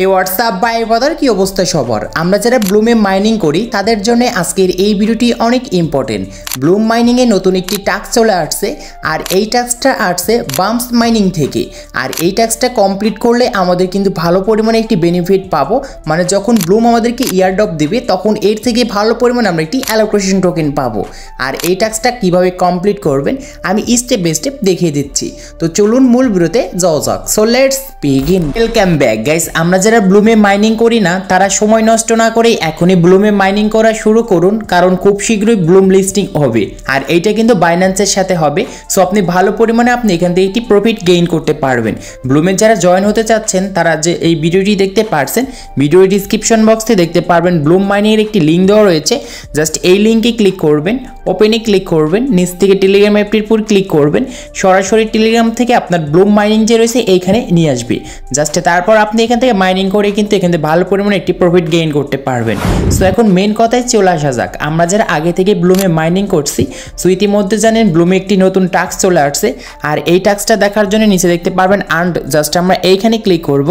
এই হোয়াটসঅ্যাপ বা এই কথার কি অবস্থা সবার? আমরা যারা ব্লুমে মাইনিং করি তাদের জন্য আজকের এই ভিডিওটি অনেক ইম্পর্টেন্ট। ব্লুম মাইনিংয়ে নতুন একটি টাস্ক চলে আসছে, আর এই টাস্কটা আসছে বাম্পস মাইনিং থেকে। আর এই টাস্কটা কমপ্লিট করলে আমাদের কিন্তু ভালো পরিমাণে একটি বেনিফিট পাবো, মানে যখন ব্লুম আমাদেরকে ইয়ারড্রপ দিবে তখন এর থেকে ভালো পরিমাণে আমরা একটি অ্যালোকেশন টোকেন পাবো। আর এই টাস্কটা কীভাবে কমপ্লিট করবেন আমি স্টেপ বাই স্টেপ দেখিয়ে দিচ্ছি। তো চলুন মূল ভিডিওতে যাওয়া যাক। So let's begin. Welcome back guys. আমরা যারা ব্লুমে মাইনিং করি না তারা সময় নষ্ট না করে এখনই ব্লুমে মাইনিং করা শুরু করুন, কারণ খুব শীঘ্রই ব্লুম লিস্টিং হবে। আর এইটা কিন্তু বাইন্যান্সের সাথে হবে। সো আপনি ভালো পরিমাণে আপনি এখান থেকে একটি প্রফিট গেইন করতে পারবেন। ব্লুমে যারা জয়েন হতে চাচ্ছেন তারা যে এই ভিডিওটি দেখতে পারছেন, ভিডিওর ডিসক্রিপশন বক্সে দেখতে পারবেন ব্লুম মাইনিংয়ের একটি লিঙ্ক দেওয়া রয়েছে। জাস্ট এই লিঙ্কে ক্লিক করবেন, ওপেনে ক্লিক করবেন, নিচ থেকে টেলিগ্রাম অ্যাপটির উপর ক্লিক করবেন। সরাসরি টেলিগ্রাম থেকে আপনার ব্লুম মাইনিং যে রয়েছে এইখানে নিয়ে আসবে। জাস্ট তারপর আপনি এখান থেকে মাইনিং করে কিন্তু এখান থেকে ভালো পরিমাণে একটি প্রফিট গেইন করতে পারবেন। সো এখন মেন কথায় চলে আসা যাক। আমরা যারা আগে থেকে ব্লুমে মাইনিং করছি, সো ইতিমধ্যে জানেন ব্লুমে একটি নতুন টাস্ক চলে আসছে। আর এই টাস্কটা দেখার জন্য নিচে দেখতে পারবেন আর্নড। জাস্ট আমরা এইখানে ক্লিক করব।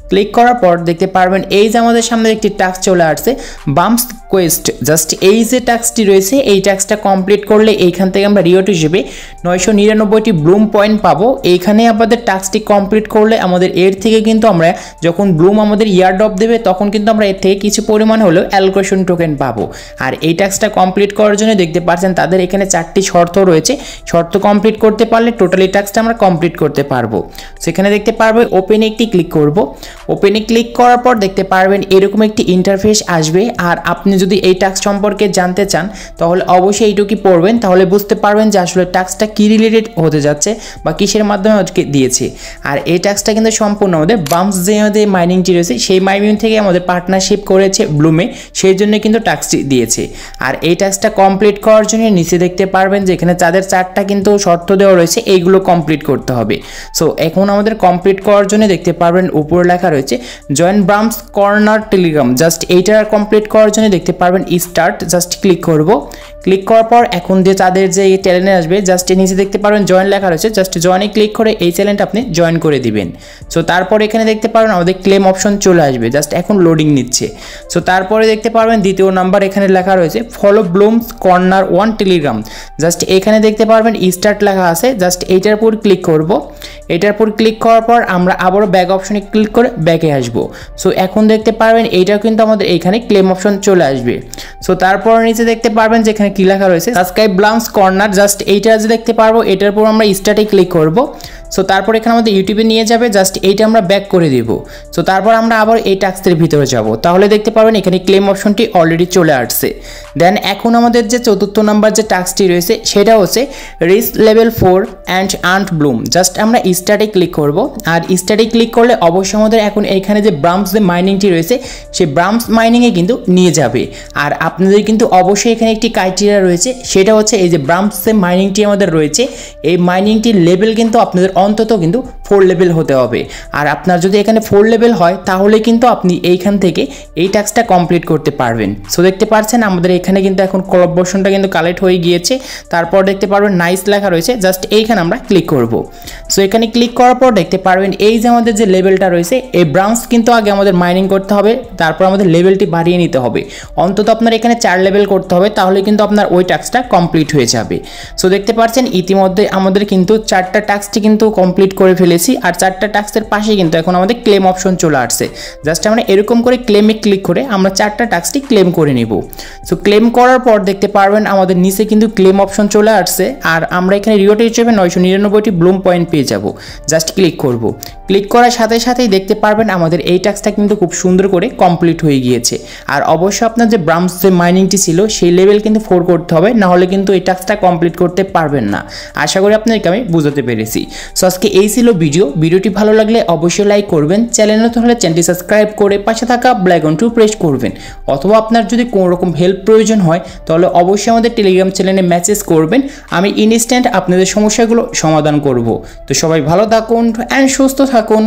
ক্লিক করার পর দেখতে পারবেন এই যে আমাদের সামনে একটি টাস্ক চলে আসছে বাম্পস কোয়েস্ট। জাস্ট এই যে টাস্কটি রয়েছে এই টাস্কটা কমপ্লিট করলে এইখান থেকে আমরা রিওয়ার্ড হিসেবে 999টি ব্লুম পয়েন্ট পাবো। এইখানে আমাদের টাস্কটি কমপ্লিট করলে আমাদের এর থেকে কিন্তু আমরা যখন ব্লুম আমাদের ইয়ারড্রপ দেবে তখন কিন্তু আমরা এর থেকে কিছু পরিমাণ হলেও অ্যালোকেশন টোকেন পাবো। আর এই টাস্কটা কমপ্লিট করার জন্য দেখতে পাচ্ছেন তাদের এখানে 4টি শর্ত রয়েছে। শর্ত কমপ্লিট করতে পারলে টোটালি টাস্কটা আমরা কমপ্লিট করতে পারবো। সেখানে দেখতে পারবো ওপেনে একটি ক্লিক করব। ওপেনে ক্লিক করার পর দেখতে পারবেন এরকম একটি ইন্টারফেস আসবে। আর আপনি যদি এই টাস্ক সম্পর্কে জানতে চান তাহলে অবশ্যই এইটুকু পড়বেন, তাহলে বুঝতে পারবেন যে আসলে টাস্কটা কি রিলেটেড হতে যাচ্ছে বা কিসের মাধ্যমে আজকে দিয়েছে। আর এই টাস্কটা কিন্তু সম্পূর্ণ আমাদের বাম্পস যে আমাদের মাইনিংটি রয়েছে সেই মাইনিং থেকে আমাদের পার্টনারশিপ করেছে ব্লুমে, সেই জন্য কিন্তু টাস্কটি দিয়েছে। আর এই টাস্কটা কমপ্লিট করার জন্য নিচে দেখতে পারবেন যে এখানে তাদের 4টা কিন্তু শর্ত দেওয়া রয়েছে, এইগুলো কমপ্লিট করতে হবে। সো এখন আমাদের কমপ্লিট করার জন্য দেখতে পারবেন উপরে লেখা রয়েছে join bumps corner Telegram. Just এইটা কমপ্লিট করার জন্য দেখতে পারবেন স্টার্ট। জাস্ট ক্লিক করব। ক্লিক করার পর এখন যে তাদের যে চ্যানেলে আসবে জাস্ট নিচে দেখতে পারবেন জয়েন লেখা রয়েছে। জাস্ট জয়েনে ক্লিক করে এই চ্যানেলটা আপনি জয়েন করে দিবেন। সো তারপর এখানে দেখতে পারবেন আমাদের ক্লেম অপশন চলে আসবে। জাস্ট এখন লোডিং নিচ্ছে। সো তারপরে দেখতে পারবেন দ্বিতীয় নাম্বার এখানে লেখা রয়েছে follow blooms corner 1 Telegram. Just এখানে দেখতে পারবেন স্টার্ট লেখা আছে। জাস্ট এইটার উপর ক্লিক করব। এটার উপর ক্লিক করার পর আমরা আবারও ব্যাক অপশনে ক্লিক করে ব্যাকে আসবো। সো এখন দেখতে পারবেন এইটাও কিন্তু আমাদের এইখানে ক্লেম অপশন চলে আসবে। সো তারপর নিচে দেখতে পারবেন যেখানে কি লেখা রয়েছে সাবস্ক্রাইব ব্লাম্পস কর্নার। জাস্ট এইটা যে দেখতে পারবো এটার উপর আমরা স্টার্টে ক্লিক করব। সো তারপর এখানে আমাদের ইউটিউবে নিয়ে যাবে। জাস্ট এইটা আমরা ব্যাক করে দিব। সো তারপর আমরা আবার এই টাস্কের ভিতরে যাব, তাহলে দেখতে পারবেন এখানে ক্লেম অপশনটি অলরেডি চলে আসছে। দেন এখন আমাদের যে চতুর্থ নাম্বার যে টাস্কটি রয়েছে সেটা হচ্ছে reach level 4 and earned bloom. Just আমরা স্টার্টে ক্লিক করব। আর স্টার্টে ক্লিক করলে অবশ্যই আমাদের এখন এইখানে যে বাম্পস যে মাইনিংটি রয়েছে সেই বাম্পস মাইনিংয়ে কিন্তু নিয়ে যাবে। আর আপনাদের কিন্তু অবশ্যই এখানে একটি ক্রাইটেরিয়া রয়েছে, সেটা হচ্ছে এই যে বাম্পস যে মাইনিংটি আমাদের রয়েছে এই মাইনিংটির লেভেল কিন্তু আপনাদের অন্তত কিন্তু 4 লেভেল হতে হবে। আর আপনার যদি এখানে 4 লেভেল হয় তাহলে কিন্তু আপনি এইখান থেকে এই টাস্কটা কমপ্লিট করতে পারবেন। সো দেখতে পাচ্ছেন আমাদের এখানে কিন্তু এখন কোলাবরেশনটা কিন্তু কালেক্ট হয়ে গিয়েছে। তারপর দেখতে পারবেন নাইস লেখা রয়েছে। জাস্ট এইখানে আমরা ক্লিক করব। সো এখানে ক্লিক করার পর দেখতে পারবেন এই যে আমাদের যে লেভেলটা রয়েছে এই ব্রাউন্স কিন্তু আগে আমাদের মাইনিং করতে হবে, তারপর আমাদের লেভেলটি বাড়িয়ে নিতে হবে। অন্তত আপনার এখানে 4 লেভেল করতে হবে, তাহলে কিন্তু আপনার ওই টাস্কটা কমপ্লিট হয়ে যাবে। সো দেখতে পাচ্ছেন ইতিমধ্যে আমাদের কিন্তু 4টা টাস্কটি কিন্তু কমপ্লিট করে ফেলেছি। আর 4টা টাস্কের পাশে কিন্তু এখন আমাদের ক্লেম অপশন চলে আসছে। জাস্ট আমরা এরকম করে ক্লেমে ক্লিক করে আমরা 4টা টাস্কটি ক্লেম করে নিব। সো ক্লেম করার পর দেখতে পারবেন আমাদের নিচে কিন্তু ক্লেম অপশন চলে আসছে। আর আমরা এখানে রিওয়ার্ড হিসেবে 999টি ব্লুম পয়েন্ট পেয়ে যাব। জাস্ট ক্লিক করব। ক্লিক করার সাথে সাথেই দেখতে পারবেন আমাদের এই টাস্কটা কিন্তু খুব সুন্দর করে কমপ্লিট হয়ে গিয়েছে। আর অবশ্যই আপনার যে বাম্পস যে মাইনিংটি ছিল সেই লেভেল কিন্তু 4 করতে হবে, না হলে কিন্তু এই টাস্কটা কমপ্লিট করতে পারবেন না। আশা করি আপনাদেরকে আমি বুঝাতে পেরেছি। সো আজকে এই ছিল ভিডিওটি ভালো লাগলে অবশ্যই লাইক করবেন, চ্যানেল নতুন হলে চ্যানেলটি সাবস্ক্রাইব করে পাশে থাকা বেল আইকনটি প্রেস করবেন। অথবা আপনার যদি কোনো রকম হেল্প প্রয়োজন হয় তাহলে অবশ্যই আমাদের টেলিগ্রাম চ্যানেলে মেসেজ করবেন, আমি ইনস্ট্যান্ট আপনাদের সমস্যাগুলো সমাধান করব। তো সবাই ভালো থাকুন অ্যান্ড সুস্থ থাকুন।